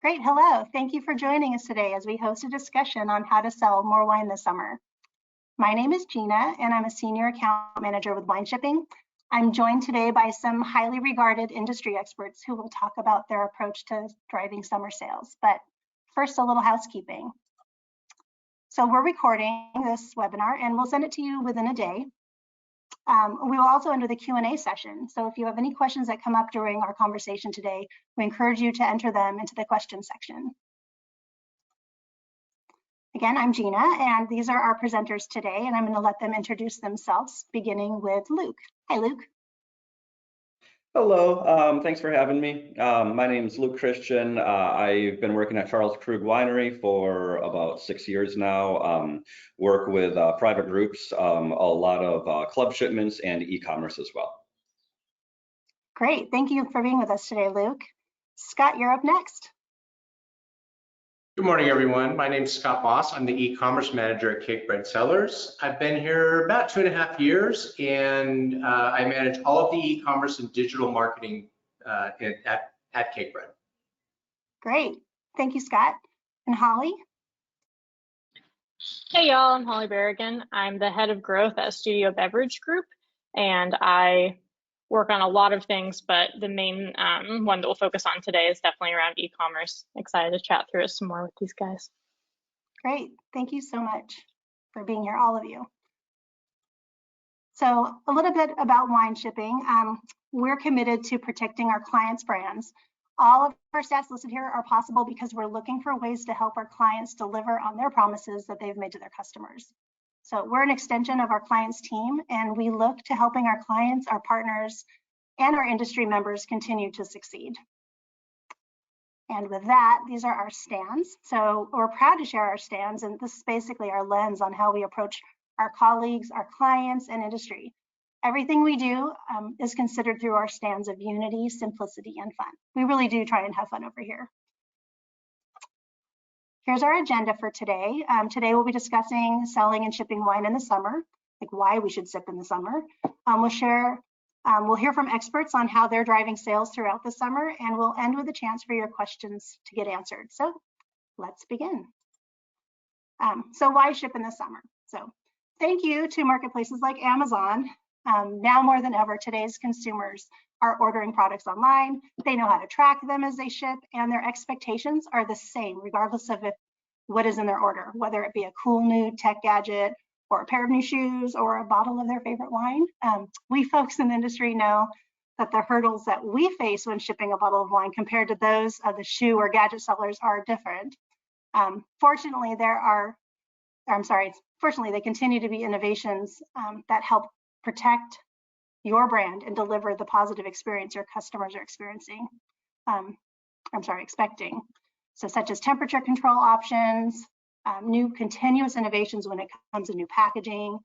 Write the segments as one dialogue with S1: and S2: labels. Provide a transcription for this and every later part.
S1: Great, hello. Thank you for joining us today as we host a discussion on how to sell more wine this summer. My name is Gina, and I'm a senior account manager with wine shipping. I'm joined today by some highly regarded industry experts who will talk about their approach to driving summer sales. But first, a little housekeeping. So we're recording this webinar and we'll send it to you within a day. We will also enter the Q&A session. So if you have any questions that come up during our conversation today, we encourage you to enter them into the question section. Again, I'm Gina, and these are our presenters today, and I'm going to let them introduce themselves, beginning with Luke. Hi, Luke.
S2: Hello, thanks for having me. My name is Luke Christian. I've been working at Charles Krug Winery for about 6 years now. Work with private groups, a lot of club shipments and e-commerce as well.
S1: Great, thank you for being with us today, Luke. Scott, you're up next.
S3: Good morning, everyone. My name is Scott Moss. I'm the e-commerce manager at Cakebread Cellars. I've been here about 2.5 years, and I manage all of the e-commerce and digital marketing at Cakebread.
S1: Great. Thank you, Scott. And Holly?
S4: Hey, y'all. I'm Holly Berrigan. I'm the head of growth at Studio Beverage Group, and I work on a lot of things, but the main one that we'll focus on today is definitely around e-commerce. Excited to chat through it some more with these guys.
S1: Great, thank you so much for being here, all of you. So a little bit about wine shipping. We're committed to protecting our clients' brands. All of our stats listed here are possible because we're looking for ways to help our clients deliver on their promises that they've made to their customers. So we're an extension of our clients' team, and we look to helping our clients, our partners, and our industry members continue to succeed. And with that, these are our stands. So we're proud to share our stands, and this is basically our lens on how we approach our colleagues, our clients, and industry. Everything we do is considered through our stands of unity, simplicity, and fun. We really do try and have fun over here. Here's our agenda for today. Today we'll be discussing selling and shipping wine in the summer, like why we should sip in the summer. We'll hear from experts on how they're driving sales throughout the summer, and we'll end with a chance for your questions to get answered. So let's begin. So why ship in the summer? So thank you to marketplaces like Amazon. Now more than ever, today's consumers are ordering products online. They know how to track them as they ship, and their expectations are the same regardless of what is in their order, whether it be a cool new tech gadget or a pair of new shoes or a bottle of their favorite wine. We folks in the industry know that the hurdles that we face when shipping a bottle of wine compared to those of the shoe or gadget sellers are different. Fortunately, they continue to be innovations that help protect your brand and deliver the positive experience your customers are expecting. So such as temperature control options, new continuous innovations when it comes to new packaging,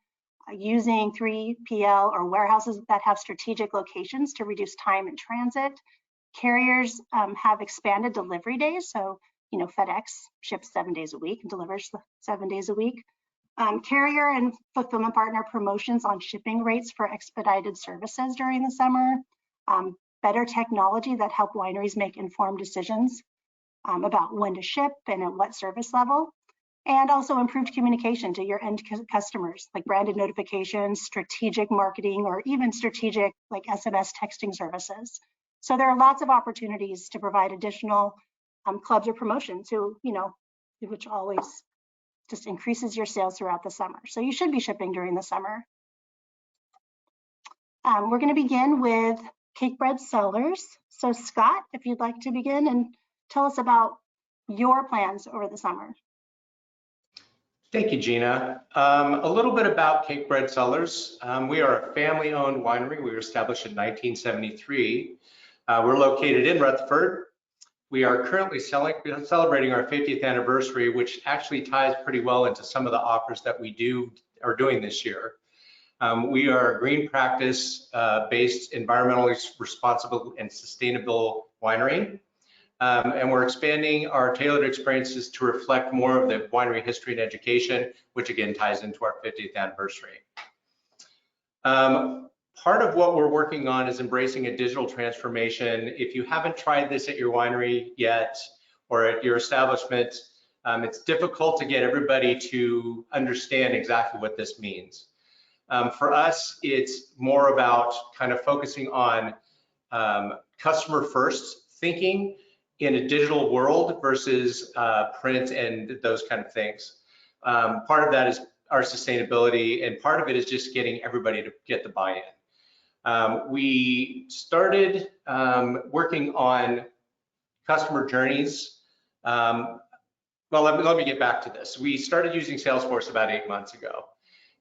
S1: using 3PL or warehouses that have strategic locations to reduce time in transit. Carriers have expanded delivery days. So, FedEx ships 7 days a week and delivers 7 days a week. Carrier and fulfillment partner promotions on shipping rates for expedited services during the summer, better technology that help wineries make informed decisions about when to ship and at what service level, and also improved communication to your end customers, like branded notifications, strategic marketing, or even strategic like SMS texting services. So there are lots of opportunities to provide additional clubs or promotions which always just increases your sales throughout the summer. So you should be shipping during the summer. We're going to begin with Cakebread Cellars. So Scott, if you'd like to begin and tell us about your plans over the summer.
S3: Thank you, Gina. A little bit about Cakebread Cellars. We are a family-owned winery. We were established in 1973. We're located in Rutherford. We are currently celebrating our 50th anniversary, which actually ties pretty well into some of the offers that we are doing this year. We are a green practice based environmentally responsible and sustainable winery. And we're expanding our tailored experiences to reflect more of the winery history and education, which again ties into our 50th anniversary. Part of what we're working on is embracing a digital transformation. If you haven't tried this at your winery yet, or at your establishment, it's difficult to get everybody to understand exactly what this means. For us, it's more about kind of focusing on customer first thinking in a digital world versus print and those kind of things. Part of that is our sustainability, and part of it is just getting everybody to get the buy-in. We started working on customer journeys. Well, let me get back to this. We started using Salesforce about 8 months ago,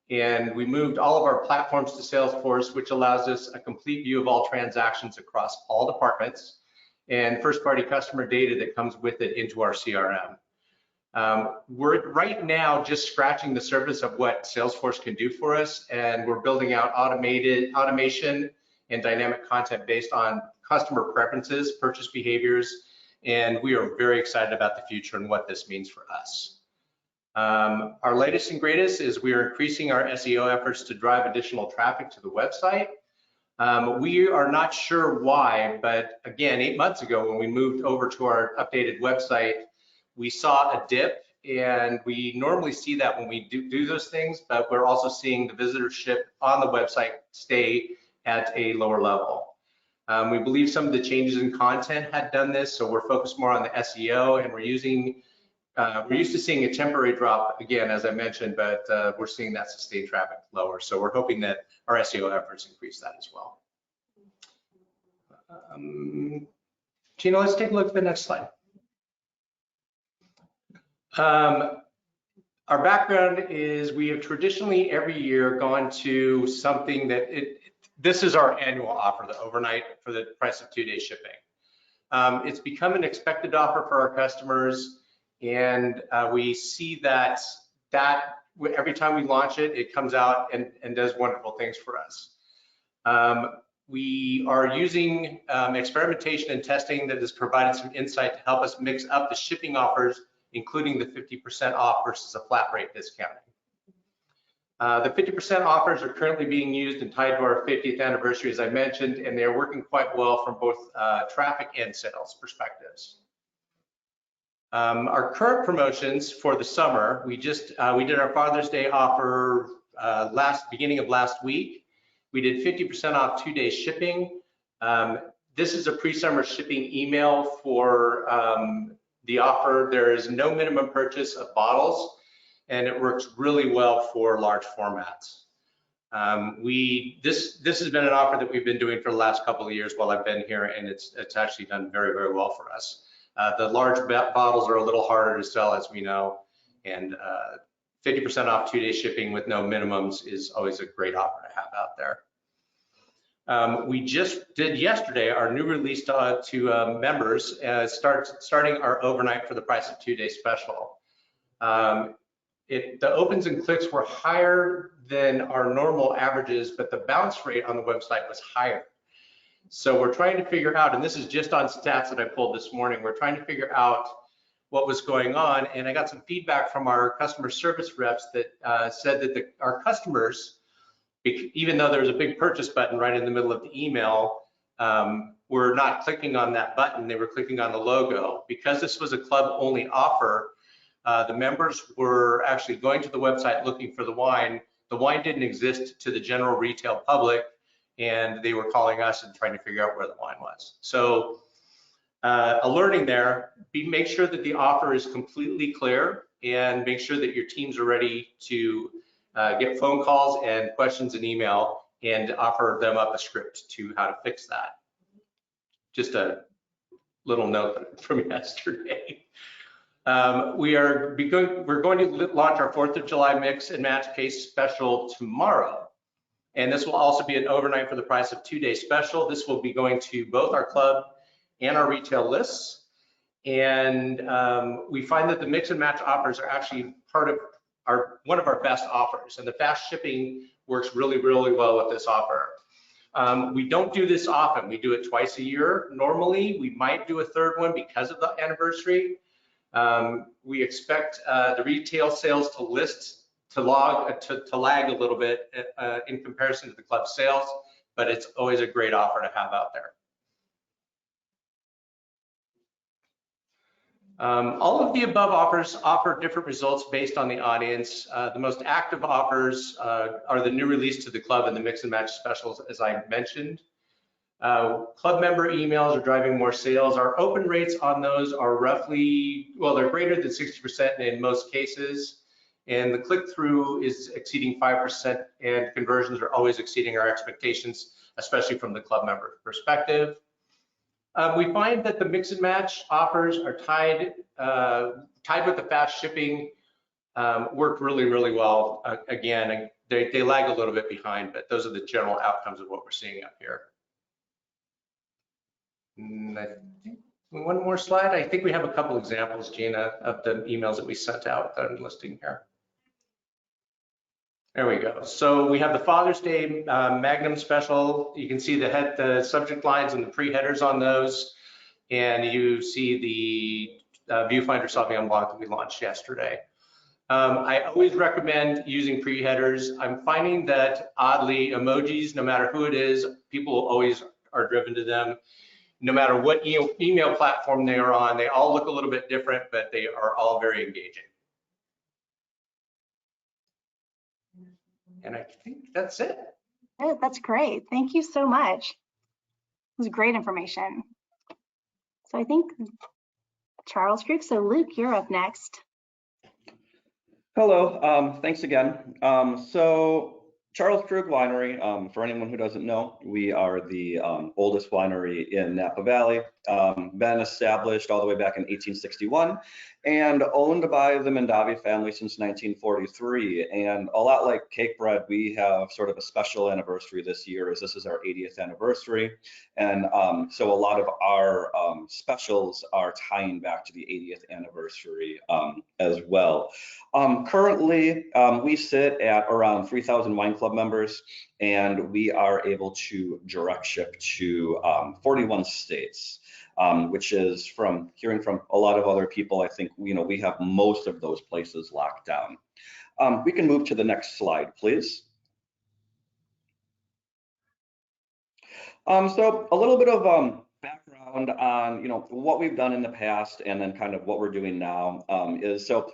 S3: and we moved all of our platforms to Salesforce, which allows us a complete view of all transactions across all departments and first-party customer data that comes with it into our CRM. We're right now just scratching the surface of what Salesforce can do for us, and we're building out automation and dynamic content based on customer preferences, purchase behaviors, and we are very excited about the future and what this means for us. Our latest and greatest is we are increasing our SEO efforts to drive additional traffic to the website. We are not sure why, but again, 8 months ago when we moved over to our updated website, we saw a dip, and we normally see that when we do those things, but we're also seeing the visitorship on the website stay at a lower level. We believe some of the changes in content had done this, so we're focused more on the SEO, and we're used to seeing a temporary drop again, as I mentioned, but we're seeing that sustained traffic lower. So we're hoping that our SEO efforts increase that as well. Gina, let's take a look at the next slide. Our background is we have traditionally every year gone to something that this is our annual offer, the overnight for the price of 2-day shipping. It's become an expected offer for our customers, and we see that every time we launch it, it comes out and does wonderful things for us. We are using experimentation and testing that has provided some insight to help us mix up the shipping offers, including the 50% off versus a flat rate discounting. The 50% offers are currently being used and tied to our 50th anniversary, as I mentioned, and they're working quite well from both traffic and sales perspectives. Our current promotions for the summer, we did our Father's Day offer beginning of last week. We did 50% off 2-day shipping. This is a pre-summer shipping email for the offer. There is no minimum purchase of bottles, and it works really well for large formats. This has been an offer that we've been doing for the last couple of years while I've been here, and it's actually done very, very well for us. The large bottles are a little harder to sell, as we know, and 50% off 2-day shipping with no minimums is always a great offer to have out there. We just did yesterday our new release to members, starting our overnight for the price of 2-day special. The opens and clicks were higher than our normal averages, but the bounce rate on the website was higher. So we're trying to figure out, and this is just on stats that I pulled this morning, we're trying to figure out what was going on, and I got some feedback from our customer service reps that said that our customers, even though there's a big purchase button right in the middle of the email, were not clicking on that button, they were clicking on the logo. Because this was a club-only offer, the members were actually going to the website looking for the wine. The wine didn't exist to the general retail public, and they were calling us and trying to figure out where the wine was. So a learning there, make sure that the offer is completely clear, and make sure that your teams are ready to get phone calls and questions and email, and offer them up a script to how to fix that. Just a little note from yesterday. We're going to launch our 4th of July mix and match case special tomorrow. And this will also be an overnight for the price of 2-day special. This will be going to both our club and our retail lists. And we find that the mix and match offers are actually one of our best offers. And the fast shipping works really, really well with this offer. We don't do this often. We do it twice a year. Normally, we might do a third one because of the anniversary. We expect the retail sales to lag a little bit in comparison to the club sales, but it's always a great offer to have out there. All of the above offers offer different results based on the audience. The most active offers are the new release to the club and the mix and match specials, as I mentioned. Club member emails are driving more sales. Our open rates on those are roughly, well, they're greater than 60% in most cases. And the click-through is exceeding 5%, and conversions are always exceeding our expectations, especially from the club member perspective. We find that the mix and match offers are tied with the fast shipping, work really, really well. Again, they lag a little bit behind, but those are the general outcomes of what we're seeing up here. And I think one more slide. I think we have a couple examples, Gina, of the emails that we sent out that I'm listing here. There we go. So we have the Father's Day Magnum special. You can see the subject lines and the pre-headers on those. And you see the Viewfinder Sauvignon Blanc that we launched yesterday. I always recommend using pre-headers. I'm finding that oddly, emojis, no matter who it is, people always are driven to them. No matter what email platform they are on, they all look a little bit different, but they are all very engaging. And I think that's it.
S1: That's great. Thank you so much. It was great information. So I think Charles Krug. So Luke, you're up next.
S2: Hello, thanks again. So Charles Krug Winery, for anyone who doesn't know, we are the oldest winery in Napa Valley, been established all the way back in 1861 and owned by the Mondavi family since 1943. And a lot like Cakebread, we have sort of a special anniversary this year, as this is our 80th anniversary. And so a lot of our specials are tying back to the 80th anniversary as well. Currently, we sit at around 3,000 wine club members, and we are able to direct ship to 41 states, which is, from hearing from a lot of other people, I think we have most of those places locked down. We can move to the next slide, please. So a little bit of background on what we've done in the past, and then kind of what we're doing now is, so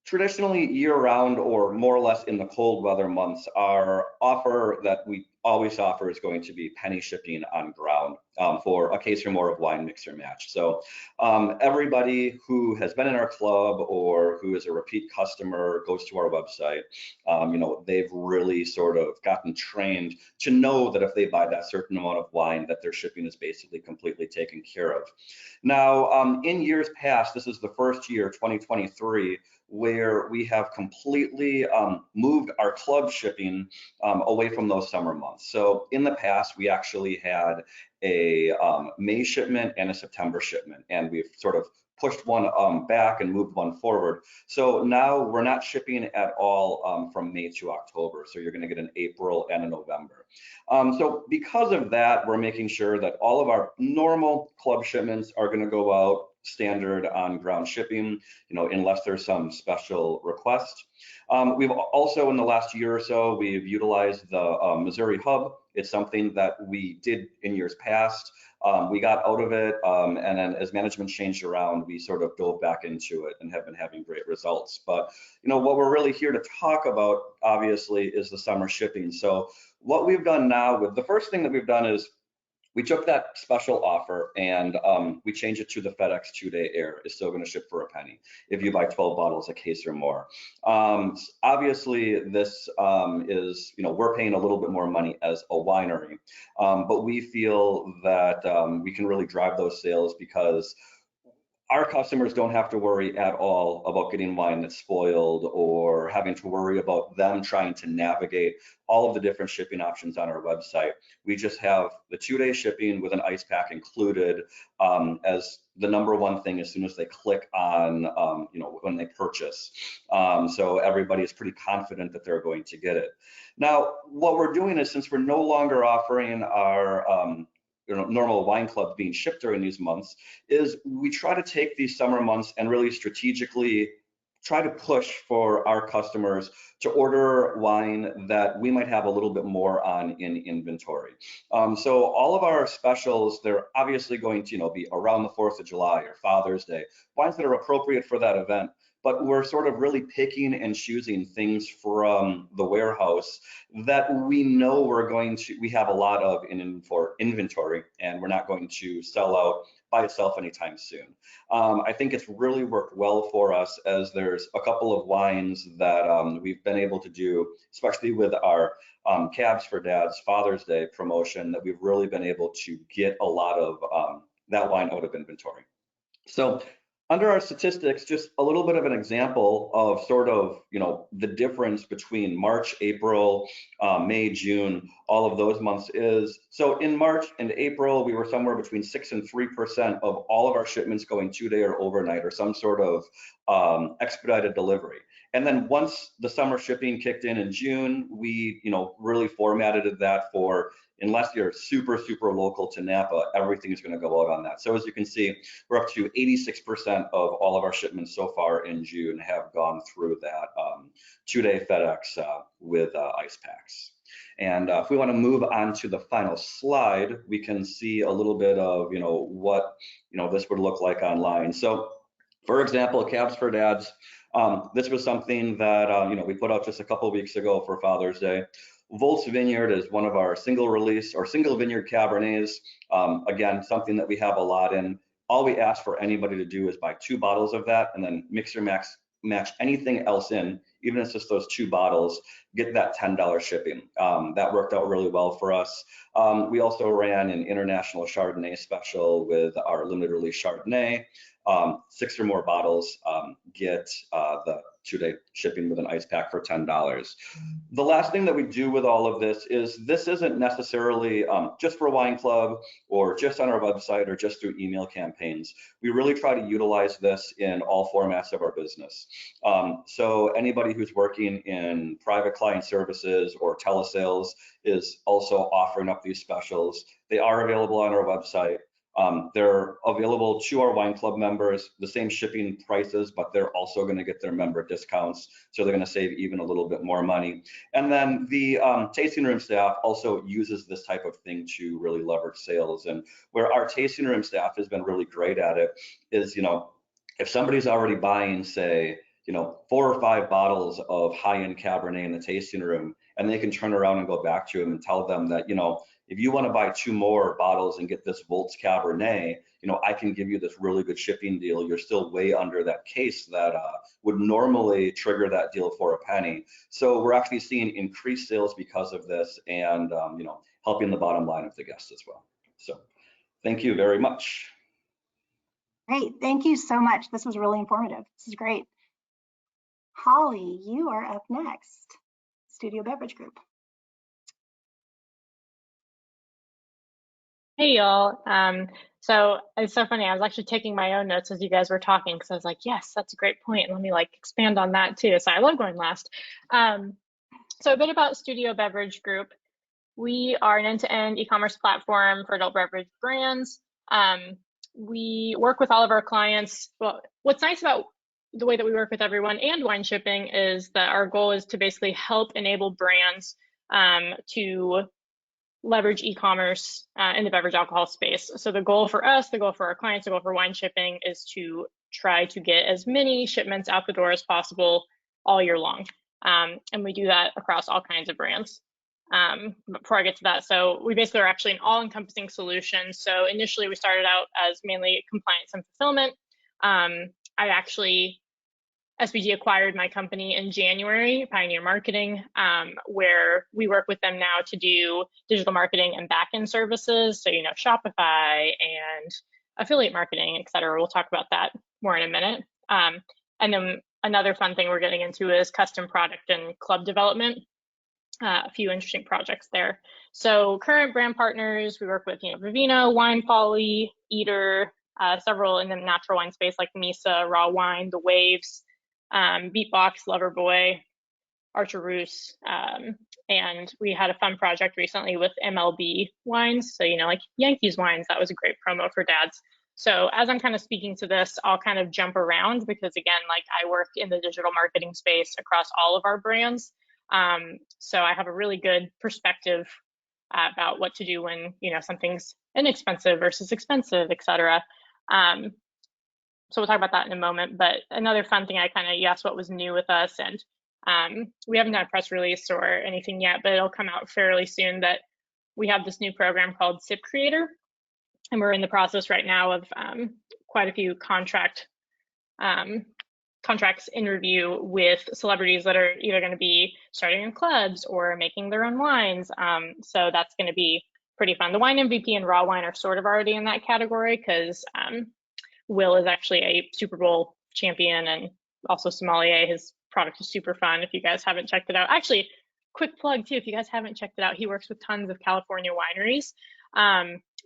S2: traditionally year-round, or more or less in the cold weather months, our offer that we always offer is going to be penny shipping on ground for a case or more of wine, mix or match. So everybody who has been in our club or who is a repeat customer goes to our website. They've really sort of gotten trained to know that if they buy that certain amount of wine, that their shipping is basically completely taken care of. Now, in years past, this is the first year, 2023, where we have completely moved our club shipping away from those summer months. So in the past, we actually had a May shipment and a September shipment, and we've sort of pushed one back and moved one forward. So now we're not shipping at all from May to October. So you're going to get an April and a November. So because of that, we're making sure that all of our normal club shipments are going to go out standard on ground shipping, unless there's some special request. We've also, in the last year or so, we've utilized the Missouri hub. It's something that we did in years past. We got out of it, and then as management changed around, we sort of dove back into it and have been having great results. But what we're really here to talk about, obviously, is the summer shipping. So what we've done now, the first thing that we've done is we took that special offer and we changed it to the FedEx 2-day air. It's still going to ship for a penny if you buy 12 bottles a case or more. Obviously, this is, we're paying a little bit more money as a winery, but we feel that we can really drive those sales because our customers don't have to worry at all about getting wine that's spoiled or having to worry about them trying to navigate all of the different shipping options on our website. We just have the 2-day shipping with an ice pack included as the number one thing as soon as they click on, when they purchase. So everybody is pretty confident that they're going to get it. Now, what we're doing is, since we're no longer offering our normal wine club being shipped during these months, is we try to take these summer months and really strategically try to push for our customers to order wine that we might have a little bit more on in inventory. So all of our specials, they're obviously going to be around the 4th of July or Father's Day, wines that are appropriate for that event. But we're sort of really picking and choosing things from the warehouse that we know we have a lot of in inventory, and we're not going to sell out by itself anytime soon. I think it's really worked well for us, as there's a couple of wines that we've been able to do, especially with our Cabs for Dad's Father's Day promotion, that we've really been able to get a lot of that wine out of inventory. So under our statistics, just a little bit of an example of sort of, the difference between March, April, May, June, all of those months is, so in March and April, we were somewhere between 6 and 3% of all of our shipments going 2-day or overnight, or some sort of expedited delivery. And then once the summer shipping kicked in June, we, really formatted that for, unless you're super, super local to Napa, everything's going to go out on that. So as you can see, we're up to 86% of all of our shipments so far in June have gone through that 2-day FedEx with ice packs. And if we want to move on to the final slide, we can see a little bit of, what, this would look like online. So for example, Cabs for Dads, this was something that, we put out just a couple of weeks ago for Father's Day. Volts Vineyard is one of our single release or single vineyard Cabernets. Again, something that we have a lot in. All we ask for anybody to do is buy 2 bottles of that, and then mix or match anything else in, even if it's just those 2 bottles, get that $10 shipping. That worked out really well for us. We also ran an international Chardonnay special with our limited release Chardonnay. 6 or more bottles get the 2-day shipping with an ice pack for $10. The last thing that we do with all of this isn't necessarily just for Wine Club or just on our website or just through email campaigns. We really try to utilize this in all formats of our business. So anybody who's working in private client services or telesales is also offering up these specials. They are available on our website. They're available to our Wine Club members, the same shipping prices, but they're also going to get their member discounts. So they're going to save even a little bit more money. And then the tasting room staff also uses this type of thing to really leverage sales. And where our tasting room staff has been really great at it is, if somebody's already buying, say, 4 or 5 bottles of high-end Cabernet in the tasting room, and they can turn around and go back to them and tell them that, if you want to buy 2 more bottles and get this Volts Cabernet, I can give you this really good shipping deal. You're still way under that case that would normally trigger that deal for a penny. So we're actually seeing increased sales because of this, and helping the bottom line of the guests as well. So thank you very much.
S1: Great, thank you so much. This was really informative. This is great. Holly, you are up next. Studio Beverage Group.
S4: Hey y'all. So it's so funny. I was actually taking my own notes as you guys were talking, because I was like, yes, that's a great point. Let me expand on that too. So I love going last. So a bit about Studio Beverage Group. We are an end-to-end e-commerce platform for adult beverage brands. We work with all of our clients. Well, what's nice about the way that we work with everyone and wine shipping is that our goal is to basically help enable brands to leverage e-commerce in the beverage alcohol space. So the goal for us, the goal for our clients, the goal for wine shipping is to try to get as many shipments out the door as possible all year long. And we do that across all kinds of brands. But before I get to that, so we basically are actually an all-encompassing solution. So initially we started out as mainly compliance and fulfillment. SBG acquired my company in January, Pioneer Marketing, where we work with them now to do digital marketing and back-end services. So, Shopify and affiliate marketing, et cetera. We'll talk about that more in a minute. And then another fun thing we're getting into is custom product and club development. A few interesting projects there. So current brand partners, we work with, Vivino, Wine Poly, Eater, several in the natural wine space like Misa, Raw Wine, The Waves, Beatbox, Loverboy, Archer Roos, and we had a fun project recently with MLB wines. So, like Yankees wines, that was a great promo for dads. So as I'm kind of speaking to this, I'll kind of jump around because again, like I work in the digital marketing space across all of our brands. So I have a really good perspective about what to do when, you know, something's inexpensive versus expensive, et cetera. So we'll talk about that in a moment. But another fun thing, you asked what was new with us, and we haven't done a press release or anything yet, but it'll come out fairly soon that we have this new program called Sip Creator. And we're in the process right now of quite a few contracts in review with celebrities that are either going to be starting in clubs or making their own wines. So that's going to be pretty fun. The Wine MVP and Raw Wine are sort of already in that category because Will is actually a Super Bowl champion and also sommelier. His product is super fun if you guys haven't checked it out. Actually, quick plug too, if you guys haven't checked it out, he works with tons of California wineries.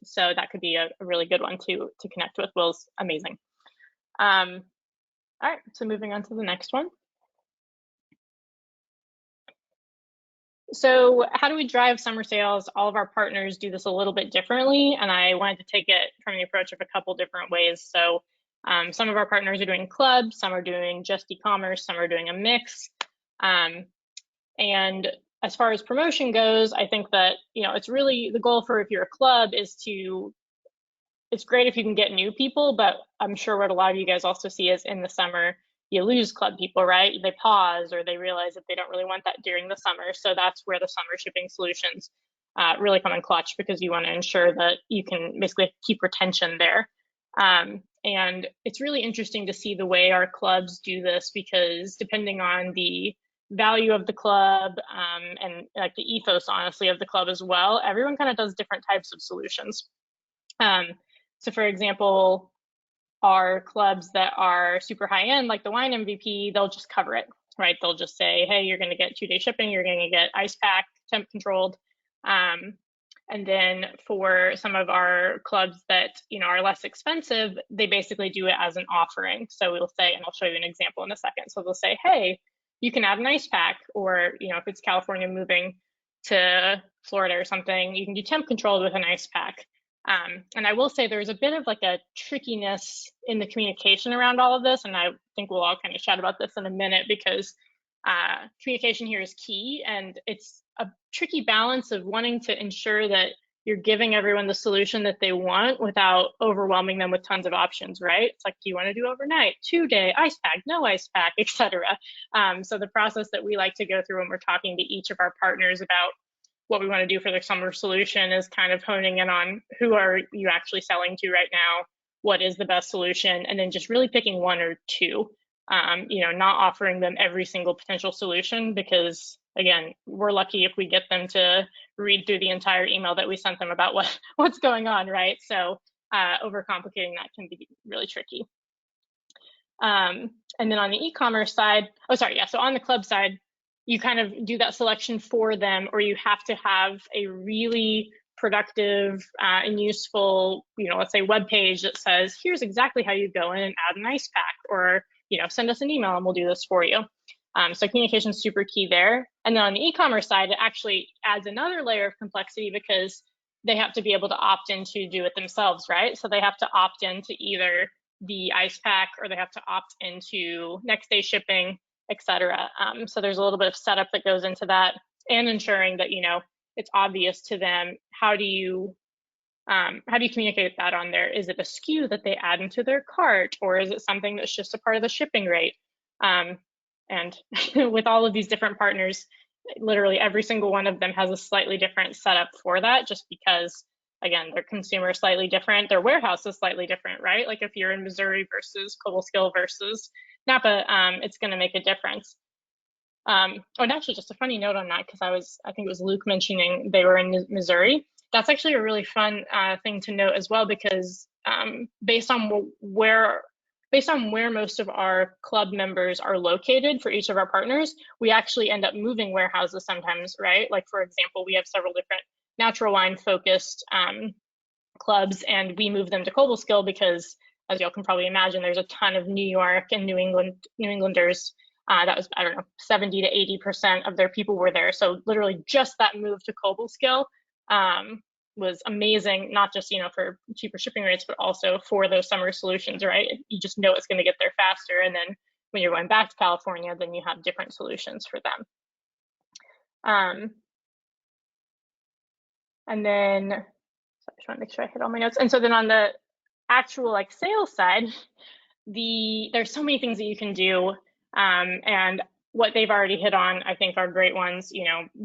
S4: So that could be a really good one to connect with. Will's amazing. All right, so moving on to the next one. So how do we drive summer sales? All of our partners do this a little bit differently, and I wanted to take it from the approach of a couple different ways. So some of our partners are doing clubs, some are doing just e-commerce, some are doing a mix. And as far as promotion goes, I think that, you know, it's really the goal for if you're a club is to, it's great if you can get new people, but I'm sure what a lot of you guys also see is in the summer, you lose club people, right? They pause or they realize that they don't really want that during the summer. So that's where the summer shipping solutions really come in clutch, because you want to ensure that you can basically keep retention there. And it's really interesting to see the way our clubs do this, because depending on the value of the club and like the ethos, honestly, of the club as well, everyone kind of does different types of solutions. So for example, our clubs that are super high end, like the Wine MVP, they'll just cover it, right? They'll just say, hey, you're going to get 2-day shipping, you're going to get ice pack, temp controlled. And then for some of our clubs that, you know, are less expensive, they basically do it as an offering. So we'll say, and I'll show you an example in a second. So they'll say, hey, you can add an ice pack, or, you know, if it's California moving to Florida or something, you can do temp controlled with an ice pack. And I will say there's a bit of like a trickiness in the communication around all of this. And I think we'll all kind of chat about this in a minute, because communication here is key. And it's a tricky balance of wanting to ensure that you're giving everyone the solution that they want without overwhelming them with tons of options, right? It's like, do you want to do overnight, 2-day, ice pack, no ice pack, etc. So the process that we like to go through when we're talking to each of our partners about what we want to do for their summer solution is kind of honing in on who are you actually selling to right now, what is the best solution, and then just really picking one or two, you know, not offering them every single potential solution, because again, we're lucky if we get them to read through the entire email that we sent them about what's going on, right? So overcomplicating that can be really tricky. And then on the e-commerce side, so on the club side, you kind of do that selection for them, or you have to have a really productive and useful, you know, let's say web page that says, here's exactly how you go in and add an ice pack, or, you know, send us an email and we'll do this for you. So communication is super key there. And then on the e-commerce side, it actually adds another layer of complexity, because they have to be able to opt in to do it themselves, right? So they have to opt into either the ice pack, or they have to opt into next day shipping, etc. So there's a little bit of setup that goes into that, and ensuring that, you know, it's obvious to them. How do you communicate that on there? Is it a SKU that they add into their cart, or is it something that's just a part of the shipping rate? And with all of these different partners, literally every single one of them has a slightly different setup for that, just because, again, their consumer is slightly different, their warehouse is slightly different, right? Like if you're in Missouri versus Cobleskill versus Napa, it's going to make a difference. And actually, just a funny note on that, because I think it was Luke mentioning they were in Missouri. That's actually a really fun thing to note as well, because based on where most of our club members are located for each of our partners, we actually end up moving warehouses sometimes, right? Like, for example, we have several different natural wine focused clubs, and we move them to Cobleskill because, as y'all can probably imagine, there's a ton of New York and New Englanders. That was, I don't know, 70 to 80% of their people were there. So literally just that move to Cobleskill was amazing, not just, for cheaper shipping rates, but also for those summer solutions, right? You just know it's going to get there faster. And then when you're going back to California, then you have different solutions for them. And then, so I just want to make sure I hit all my notes. And so then on the actual like sales side, there's so many things that you can do. And what they've already hit on, I think, are great ones,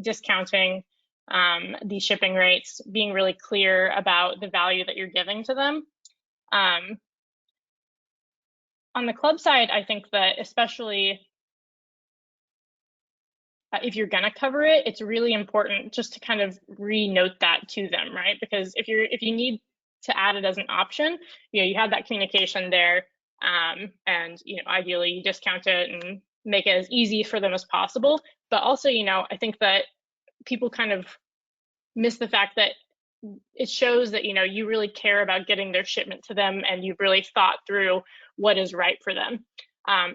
S4: discounting the shipping rates, being really clear about the value that you're giving to them. On the club side, I think that especially if you're gonna cover it, it's really important just to kind of re-note that to them, right? Because if you need to add it as an option, you have that communication there, and ideally you discount it and make it as easy for them as possible. But also, I think that people kind of miss the fact that it shows that you really care about getting their shipment to them, and you've really thought through what is right for them.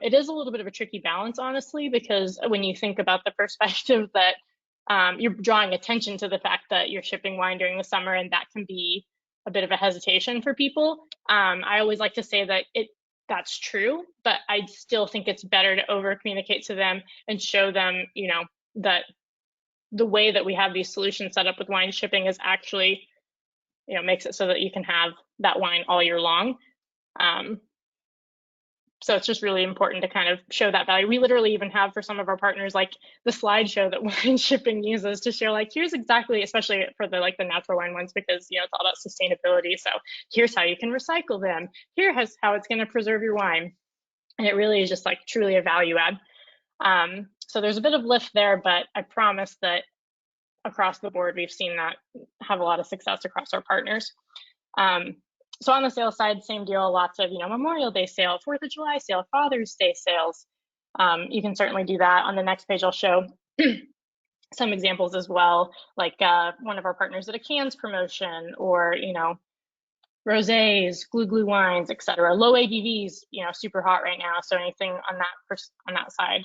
S4: It is a little bit of a tricky balance, honestly, because when you think about the perspective that you're drawing attention to the fact that you're shipping wine during the summer, and that can be a bit of a hesitation for people. I always like to say that that's true, but I still think it's better to over communicate to them and show them, that the way that we have these solutions set up with wine shipping is actually, makes it so that you can have that wine all year long. So it's just really important to kind of show that value. We literally even have for some of our partners, like the slideshow that wine shipping uses to show, like, here's exactly, especially for the natural wine ones, because it's all about sustainability. So here's how you can recycle them. Here's how it's going to preserve your wine. And it really is just like truly a value add. So there's a bit of lift there, but I promise that across the board, we've seen that have a lot of success across our partners. So on the sales side, same deal, lots of, Memorial Day sale, 4th of July sale, Father's Day sales. You can certainly do that. On the next page, I'll show some examples as well, like one of our partners at a cans promotion, or, rosés, glue wines, etc. Low ABVs, super hot right now. So anything on that side,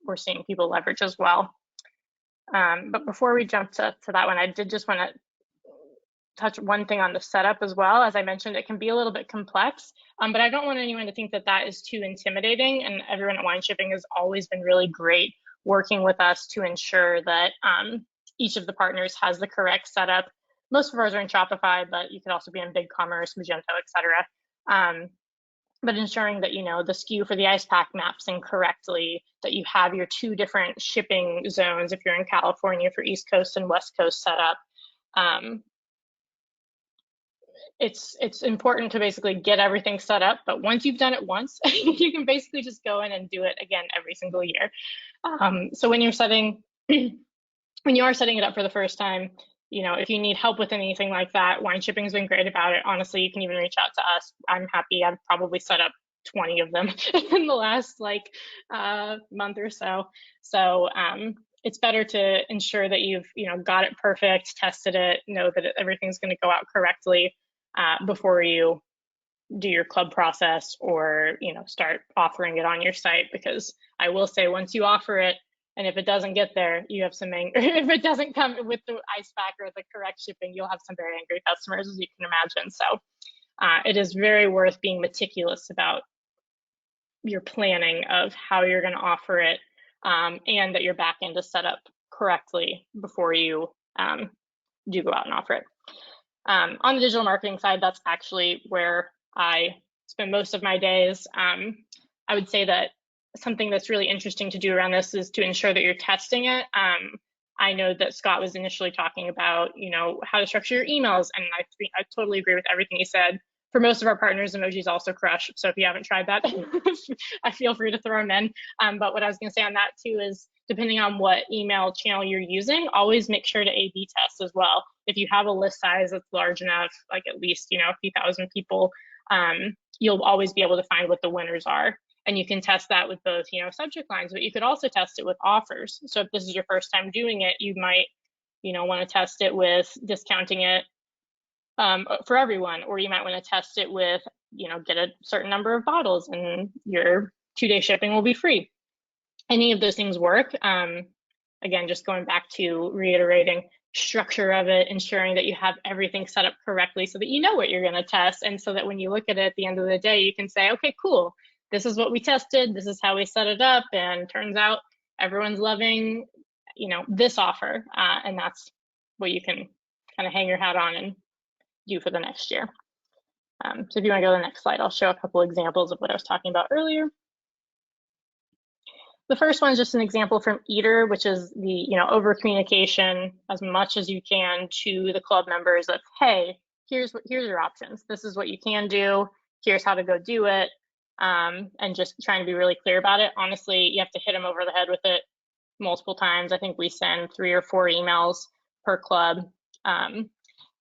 S4: we're seeing people leverage as well. But before we jump to that one, I did just want to touch one thing on the setup as well. As I mentioned, it can be a little bit complex, but I don't want anyone to think that that is too intimidating. And everyone at Wine Shipping has always been really great working with us to ensure that each of the partners has the correct setup. Most of ours are in Shopify, but you could also be in BigCommerce, Magento, etc. But ensuring that, the SKU for the ice pack maps in correctly, that you have your 2 different shipping zones if you're in California for East Coast and West Coast setup. It's important to basically get everything set up, but once you've done it once, you can basically just go in and do it again every single year. So when you are setting it up for the first time, if you need help with anything like that, Wine Shipping has been great about it. Honestly, you can even reach out to us. I'm happy. I've probably set up 20 of them in the last month or so. So it's better to ensure that you've got it perfect, tested it, know that everything's going to go out correctly before you do your club process or start offering it on your site. Because I will say, once you offer it, and if it doesn't get there, you have some anger. If it doesn't come with the ice pack or the correct shipping, you'll have some very angry customers, as you can imagine. So it is very worth being meticulous about your planning of how you're going to offer it, and that your back end is set up correctly before you do go out and offer it. On the digital marketing side, that's actually where I spend most of my days. I would say that something that's really interesting to do around this is to ensure that you're testing it. I know that Scott was initially talking about, how to structure your emails, and I totally agree with everything he said. For most of our partners, emojis also crush. So if you haven't tried that, I feel free to throw them in. But what I was going to say on that too is, depending on what email channel you're using, always make sure to A/B test as well. If you have a list size that's large enough, like at least, a few thousand people, you'll always be able to find what the winners are. And you can test that with both, subject lines, but you could also test it with offers. So if this is your first time doing it, you might, want to test it with discounting it for everyone, or you might want to test it with, get a certain number of bottles and your 2-day shipping will be free. Any of those things work. Again, just going back to reiterating, structure of it, ensuring that you have everything set up correctly so that you know what you're going to test. And so that when you look at it at the end of the day, you can say, okay, cool, this is what we tested, this is how we set it up, and turns out everyone's loving, you know, this offer. And that's what you can kind of hang your hat on and do for the next year. So if you want to go to the next slide, I'll show a couple examples of what I was talking about earlier. The first one is just an example from Eater, which is the, you know, over communication as much as you can to the club members of, hey, here's your options. This is what you can do. Here's how to go do it. And just trying to be really clear about it. Honestly, you have to hit them over the head with it multiple times. I think we send 3 or 4 emails per club. And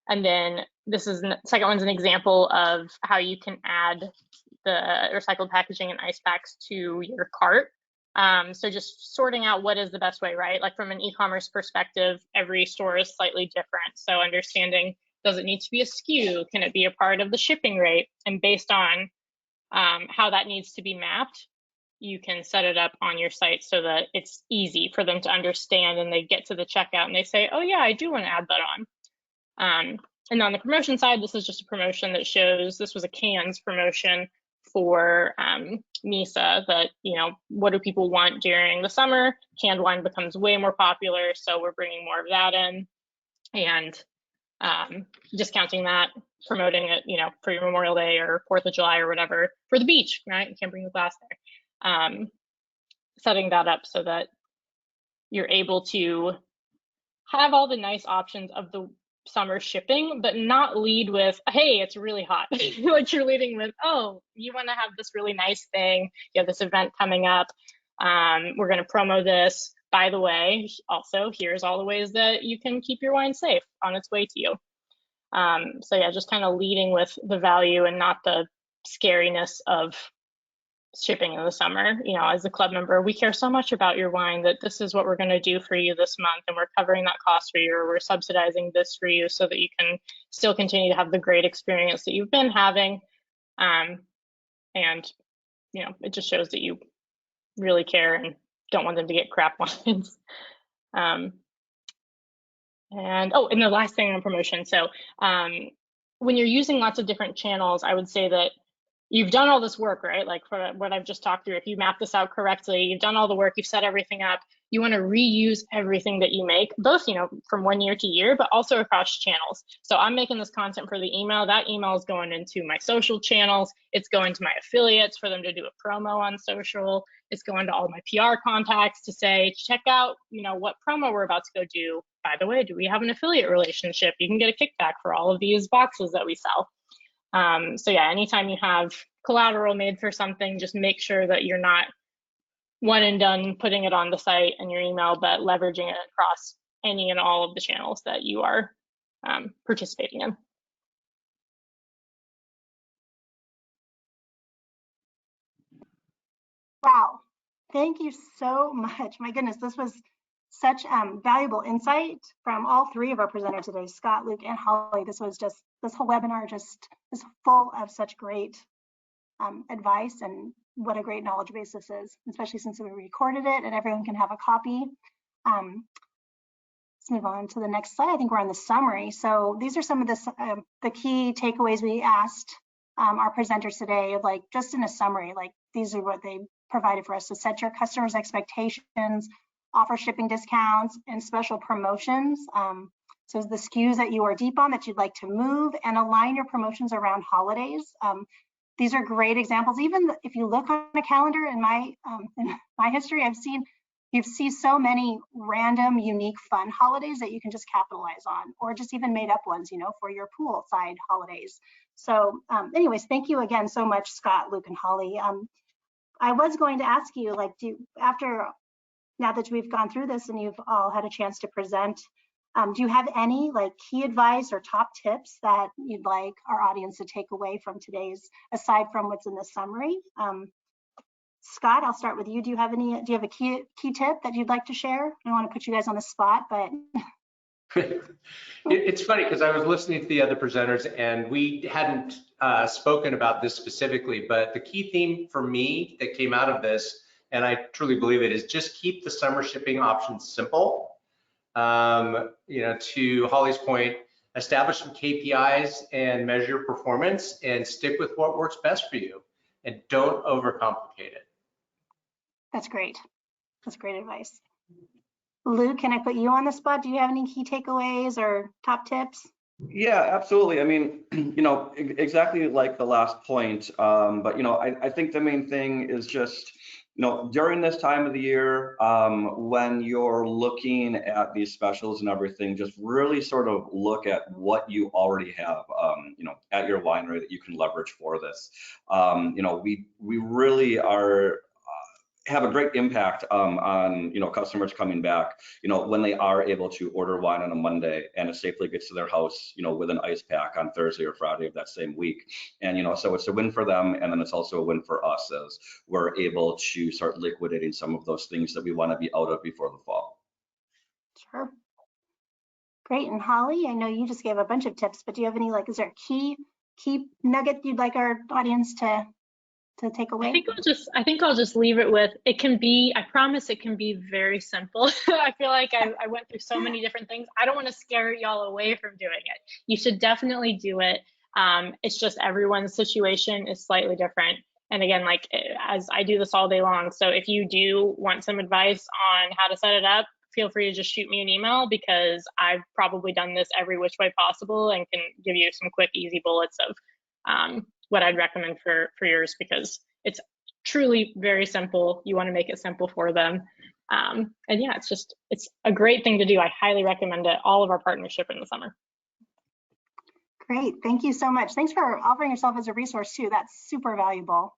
S4: then this is the second one's an example of how you can add the recycled packaging and ice packs to your cart. So just sorting out what is the best way, right? Like from an e-commerce perspective, every store is slightly different. So understanding, does it need to be a SKU? Can it be a part of the shipping rate? And based on how that needs to be mapped, you can set it up on your site so that it's easy for them to understand, and they get to the checkout and they say, oh yeah, I do want to add that on. And on the promotion side, this is just a promotion that shows, this was a cans promotion for MISA, that, you know, what do people want during the summer? Canned wine becomes way more popular, so we're bringing more of that in, and discounting that, promoting it, you know, for your Memorial Day or 4th of July or whatever, for the beach, right? You can't bring the glass there. Setting that up so that you're able to have all the nice options of the summer shipping, but not lead with, hey, it's really hot. Like you're leading with, oh, you want to have this really nice thing, you have this event coming up, we're going to promo this, by the way, also here's all the ways that you can keep your wine safe on its way to you. So yeah, just kind of leading with the value and not the scariness of shipping in the summer. You know, as a club member, we care so much about your wine that this is what we're going to do for you this month, and we're covering that cost for you, or we're subsidizing this for you so that you can still continue to have the great experience that you've been having. And you know, it just shows that you really care and don't want them to get crap wines. And the last thing on promotion. So when you're using lots of different channels, I would say that you've done all this work, right? Like for what I've just talked through, if you map this out correctly, you've done all the work, you've set everything up, you want to reuse everything that you make, both, you know, from one year to year, but also across channels. So I'm making this content for the email. That email is going into my social channels. It's going to my affiliates for them to do a promo on social. It's going to all my PR contacts to say, check out, you know, what promo we're about to go do. By the way, do we have an affiliate relationship? You can get a kickback for all of these boxes that we sell. So yeah, anytime you have collateral made for something, just make sure that you're not one and done putting it on the site and your email, but leveraging it across any and all of the channels that you are participating in.
S1: Wow, thank you so much. My goodness, this was such valuable insight from all 3 of our presenters today, Scott, Luke, and Holly. This was just, this whole webinar just is full of such great advice, and what a great knowledge base this is, especially since we recorded it and everyone can have a copy. Let's move on to the next slide. I think we're on the summary. So these are some of the key takeaways we asked our presenters today, like just in a summary, like these are what they provided for us. So set your customers' expectations, offer shipping discounts and special promotions. So the SKUs that you are deep on that you'd like to move, and align your promotions around holidays. These are great examples. Even if you look on a calendar in my history, you've seen so many random, unique, fun holidays that you can just capitalize on, or just even made up ones, you know, for your poolside holidays. So anyways, thank you again so much, Scott, Luke, and Holly. I was going to ask you, like, now that we've gone through this and you've all had a chance to present, do you have any like key advice or top tips that you'd like our audience to take away from today's, aside from what's in the summary? Scott, I'll start with you. Do you have a key tip that you'd like to share? I don't want to put you guys on the spot, but.
S3: It's funny because I was listening to the other presenters and we hadn't spoken about this specifically, but the key theme for me that came out of this, and I truly believe it, is just keep the summer shipping options simple. To Holly's point, establish some KPIs and measure performance and stick with what works best for you and don't overcomplicate it.
S1: That's great. That's great advice. Luke, can I put you on the spot? Do you have any key takeaways or top tips?
S2: Yeah, absolutely. I mean, exactly like the last point. But, I think the main thing is just, during this time of the year, when you're looking at these specials and everything, just really sort of look at what you already have, at your winery that you can leverage for this. We really are have a great impact on customers coming back when they are able to order wine on a Monday and it safely gets to their house with an ice pack on Thursday or Friday of that same week. And so it's a win for them, and then it's also a win for us as we're able to start liquidating some of those things that we want to be out of before the fall.
S1: Sure. Great. And Holly, I know you just gave a bunch of tips, but do you have any, is there a key nugget you'd like our audience to take away?
S4: I think I'll just leave it with, I promise it can be very simple. I feel like I went through so many different things. I don't want to scare y'all away from doing it. You should definitely do it. It's just everyone's situation is slightly different. And again, as I do this all day long. So if you do want some advice on how to set it up, feel free to just shoot me an email, because I've probably done this every which way possible and can give you some quick, easy bullets of what I'd recommend for yours, because it's truly very simple. You want to make it simple for them. And yeah, it's a great thing to do. I highly recommend it. All of our partnership in the summer.
S1: Great. Thank you so much. Thanks for offering yourself as a resource too. That's super valuable.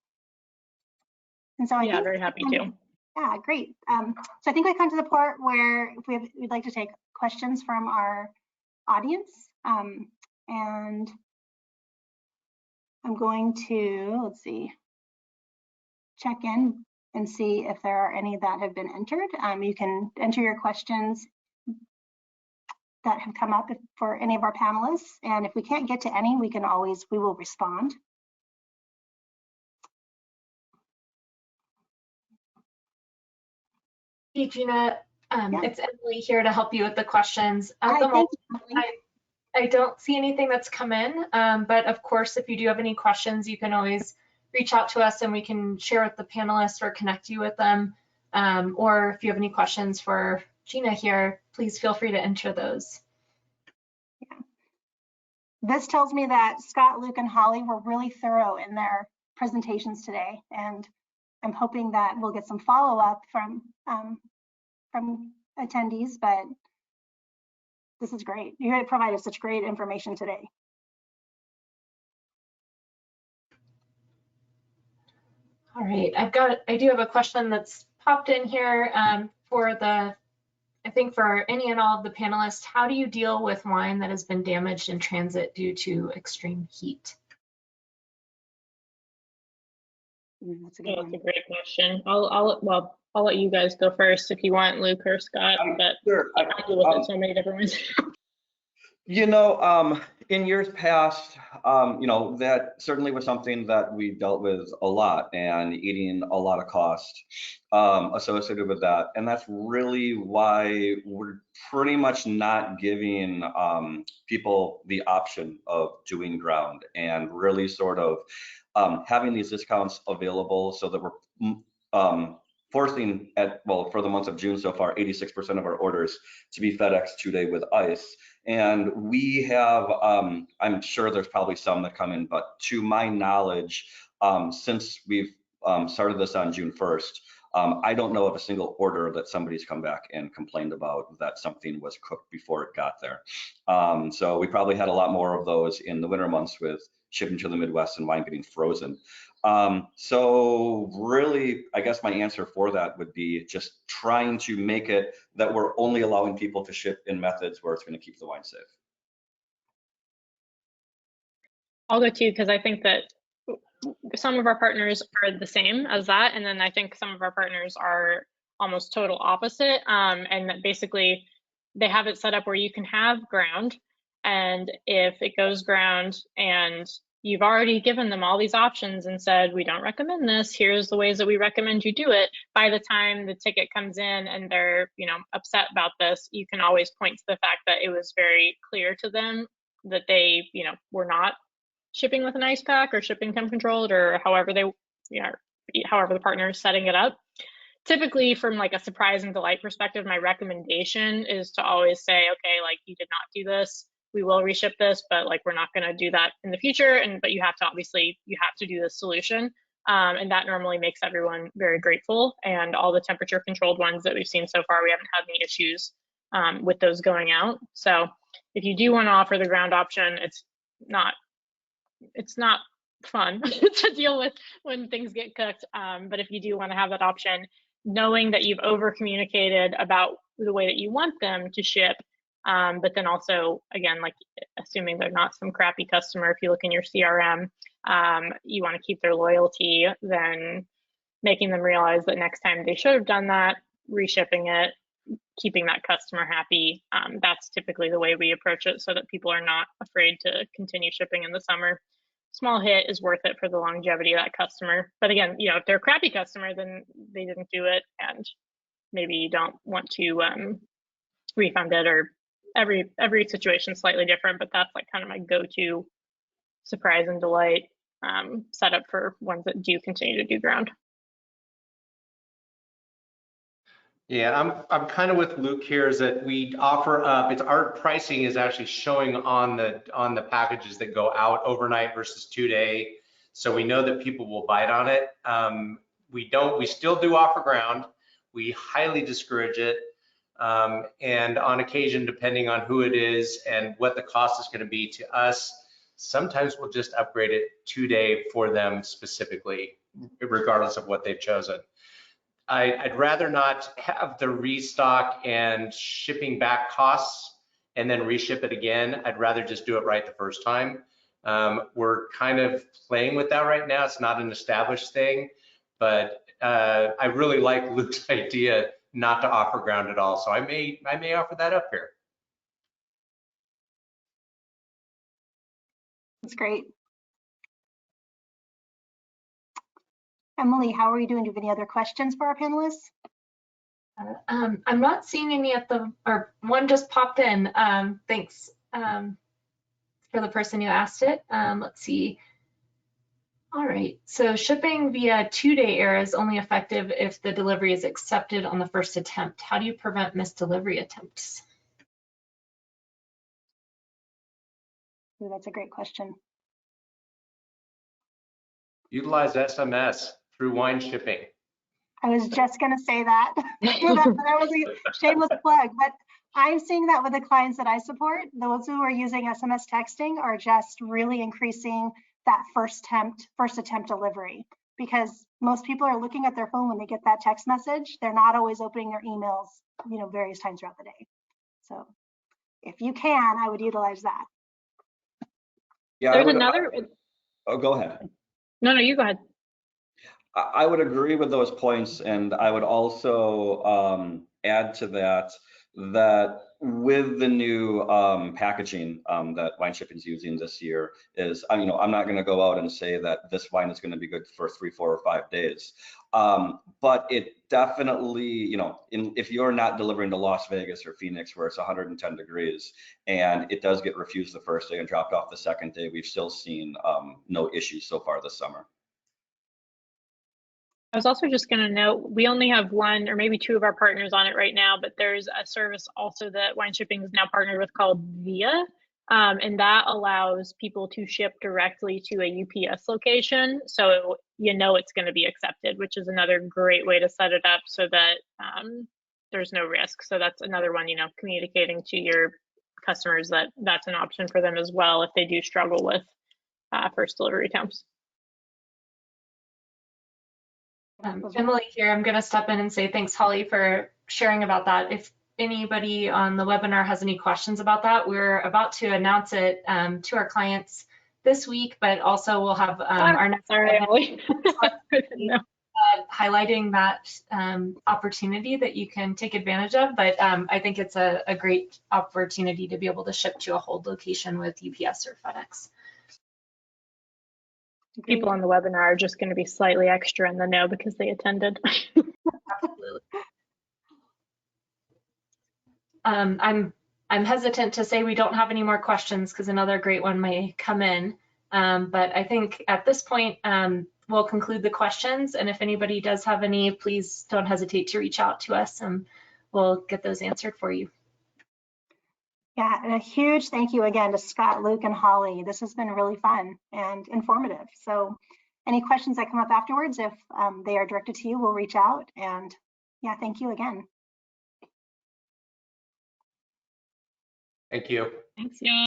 S1: And so
S4: yeah, very happy to.
S1: Yeah, great. So I think we come to the part where we'd like to take questions from our audience. And I'm going to, let's see, check in and see if there are any that have been entered. You can enter your questions that have come up for any of our panelists. And if we can't get to any, we will respond.
S5: Hey, Gina,
S1: Yeah.
S5: It's Emily here to help you with the questions.
S1: Hi, thank you, Emily.
S5: I don't see anything that's come in, but of course, if you do have any questions, you can always reach out to us and we can share with the panelists or connect you with them. Or if you have any questions for Gina here, please feel free to enter those.
S1: Yeah. This tells me that Scott, Luke, and Holly were really thorough in their presentations today, and I'm hoping that we'll get some follow-up from attendees, but this is great. You have provided such great information today.
S5: All right, I do have a question that's popped in here I think for any and all of the panelists. How do you deal with wine that has been damaged in transit due to extreme heat?
S1: That's a good one.
S4: That's a great question. I'll let you guys go first if you want, Luke or Scott, but
S2: Sure.
S4: I deal with it so many different ways.
S2: In years past, that certainly was something that we dealt with a lot, and eating a lot of cost associated with that. And that's really why we're pretty much not giving people the option of doing ground, and really sort of having these discounts available so that we're forcing for the month of June so far, 86% of our orders to be FedEx 2-day with ice. And we have, I'm sure there's probably some that come in, but to my knowledge, since we've started this on June 1st, I don't know of a single order that somebody's come back and complained about that something was cooked before it got there. So we probably had a lot more of those in the winter months with shipping to the Midwest and wine getting frozen. So really, I guess my answer for that would be just trying to make it that we're only allowing people to ship in methods where it's going to keep the wine safe.
S4: I'll go too, because I think that some of our partners are the same as that, and then I think some of our partners are almost total opposite, and that basically they have it set up where you can have ground, and if it goes ground and you've already given them all these options and said, we don't recommend this. Here's the ways that we recommend you do it. By the time the ticket comes in and they're, upset about this, you can always point to the fact that it was very clear to them that they, were not shipping with an ice pack or shipping temp controlled, or however however the partner is setting it up. Typically, from like a surprise and delight perspective, my recommendation is to always say, okay, like, you did not do this. We will reship this, but like, we're not going to do that in the future. But you have to do this solution. And that normally makes everyone very grateful. And all the temperature controlled ones that we've seen so far, we haven't had any issues with those going out. So if you do want to offer the ground option, it's not fun to deal with when things get cooked. But if you do want to have that option, knowing that you've over communicated about the way that you want them to ship, but then also, again, like, assuming they're not some crappy customer, if you look in your CRM, you want to keep their loyalty, then making them realize that next time they should have done that, reshipping it, keeping that customer happy. That's typically the way we approach it, so that people are not afraid to continue shipping in the summer. Small hit is worth it for the longevity of that customer. But again, if they're a crappy customer, then they didn't do it, and maybe you don't want to refund it, or every situation is slightly different, but that's like kind of my go-to surprise and delight setup for ones that do continue to do ground.
S3: Yeah, I'm kind of with Luke here, is that we offer up, our pricing is actually showing on the packages that go out overnight versus 2-day. So we know that people will bite on it. We still do offer ground. We highly discourage it. And on occasion, depending on who it is and what the cost is going to be to us, sometimes we'll just upgrade it 2-day for them specifically, regardless of what they've chosen. I'd rather not have the restock and shipping back costs and then reship it again. I'd rather just do it right the first time. We're kind of playing with that right now. It's not an established thing, but I really like Luke's idea not to offer ground at all. So I may offer that up here.
S1: That's great. Emily, how are you doing? Do you have any other questions for our panelists?
S5: I'm not seeing any or one just popped in. Thanks for the person who asked it. Let's see. All right, so shipping via 2-day air is only effective if the delivery is accepted on the first attempt. How do you prevent missed delivery attempts?
S1: Ooh, that's a great question.
S3: Utilize SMS through wine shipping.
S1: I was just going to say that. that was a shameless plug, but I'm seeing that with the clients that I support. Those who are using SMS texting are just really increasing that first attempt delivery, because most people are looking at their phone when they get that text message. They're not always opening their emails, various times throughout the day. So if you can, I would utilize that.
S2: Yeah,
S4: There's another.
S2: Oh, go ahead.
S4: No, you go ahead.
S2: I would agree with those points, and I would also add to that with the new packaging that wine shipping is using this year is, I'm not going to go out and say that this wine is going to be good for 3, 4, or 5 days, but it definitely, if you're not delivering to Las Vegas or Phoenix where it's 110 degrees and it does get refused the first day and dropped off the second day, we've still seen no issues so far this summer.
S4: I was also just going to note, we only have 1 or maybe 2 of our partners on it right now, but there's a service also that wine shipping is now partnered with called Via, and that allows people to ship directly to a UPS location, so it's going to be accepted, which is another great way to set it up so that there's no risk. So that's another one, communicating to your customers that that's an option for them as well if they do struggle with first delivery attempts.
S5: Emily here, I'm going to step in and say thanks, Holly, for sharing about that. If anybody on the webinar has any questions about that, we're about to announce it to our clients this week, but also we'll have our next highlighting that opportunity that you can take advantage of. But I think it's a great opportunity to be able to ship to a hold location with UPS or FedEx.
S4: People on the webinar are just going to be slightly extra in the know because they attended.
S5: Absolutely. I'm hesitant to say we don't have any more questions because another great one may come in. But I think at this point, we'll conclude the questions. And if anybody does have any, please don't hesitate to reach out to us and we'll get those answered for you.
S1: Yeah, and a huge thank you again to Scott, Luke, and Holly. This has been really fun and informative. So any questions that come up afterwards, if they are directed to you, we'll reach out. And yeah, thank you again.
S3: Thank you.
S4: Thanks, y'all.